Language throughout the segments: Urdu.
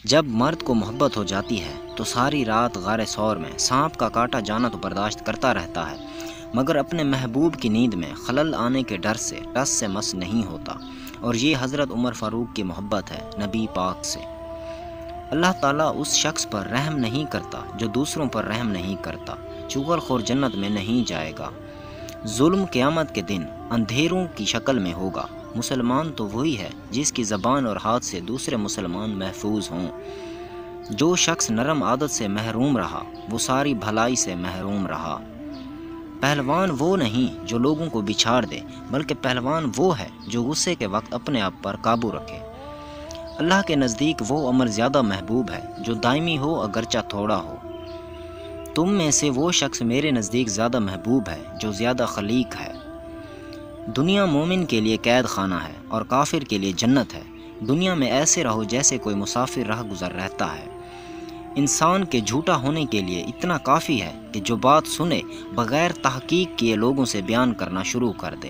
جب مرد کو محبت ہو جاتی ہے تو ساری رات غار سور میں سانپ کا کاٹا جانا تو برداشت کرتا رہتا ہے، مگر اپنے محبوب کی نیند میں خلل آنے کے ڈر سے ٹس سے مس نہیں ہوتا۔ اور یہ حضرت عمر فاروق کی محبت ہے نبی پاک سے۔ اللہ تعالیٰ اس شخص پر رحم نہیں کرتا جو دوسروں پر رحم نہیں کرتا۔ چغل خور جنت میں نہیں جائے گا۔ ظلم قیامت کے دن اندھیروں کی شکل میں ہوگا۔ مسلمان تو وہی ہے جس کی زبان اور ہاتھ سے دوسرے مسلمان محفوظ ہوں۔ جو شخص نرم عادت سے محروم رہا وہ ساری بھلائی سے محروم رہا۔ پہلوان وہ نہیں جو لوگوں کو بچھاڑ دے، بلکہ پہلوان وہ ہے جو غصے کے وقت اپنے آپ پر قابو رکھے۔ اللہ کے نزدیک وہ عمل زیادہ محبوب ہے جو دائمی ہو اگرچہ تھوڑا ہو۔ تم میں سے وہ شخص میرے نزدیک زیادہ محبوب ہے جو زیادہ خلیق ہے۔ دنیا مومن کے لیے قید خانہ ہے اور کافر کے لیے جنت ہے۔ دنیا میں ایسے رہو جیسے کوئی مسافر راہ گزر رہتا ہے۔ انسان کے جھوٹا ہونے کے لیے اتنا کافی ہے کہ جو بات سنے بغیر تحقیق کیے لوگوں سے بیان کرنا شروع کر دے۔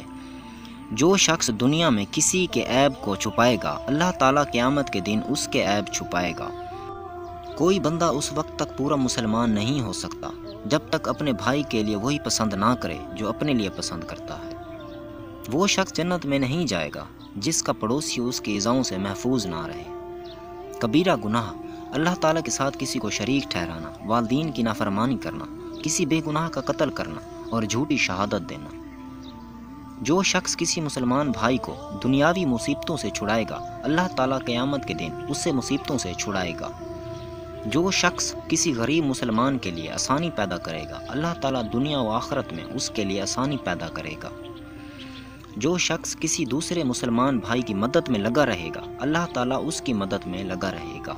جو شخص دنیا میں کسی کے عیب کو چھپائے گا، اللہ تعالیٰ قیامت کے دن اس کے عیب چھپائے گا۔ کوئی بندہ اس وقت تک پورا مسلمان نہیں ہو سکتا جب تک اپنے بھائی کے لیے وہی پسند نہ کرے جو اپنے لیے پسند کرتا ہے۔ وہ شخص جنت میں نہیں جائے گا جس کا پڑوسی اس کی ایذاؤں سے محفوظ نہ رہے۔ کبیرہ گناہ اللہ تعالیٰ کے ساتھ کسی کو شریک ٹھہرانا، والدین کی نافرمانی کرنا، کسی بے گناہ کا قتل کرنا اور جھوٹی شہادت دینا۔ جو شخص کسی مسلمان بھائی کو دنیاوی مصیبتوں سے چھڑائے گا، اللہ تعالیٰ قیامت کے دن اس سے مصیبتوں سے چھڑائے گا۔ جو شخص کسی غریب مسلمان کے لیے آسانی پیدا کرے گا، اللہ تعالیٰ دنیا و آخرت میں اس کے لیے آسانی پیدا کرے گا۔ جو شخص کسی دوسرے مسلمان بھائی کی مدد میں لگا رہے گا، اللہ تعالیٰ اس کی مدد میں لگا رہے گا۔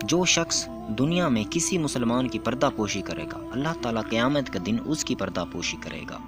جو شخص دنیا میں کسی مسلمان کی پردہ پوشی کرے گا، اللہ تعالیٰ قیامت کے دن اس کی پردہ پوشی کرے گا۔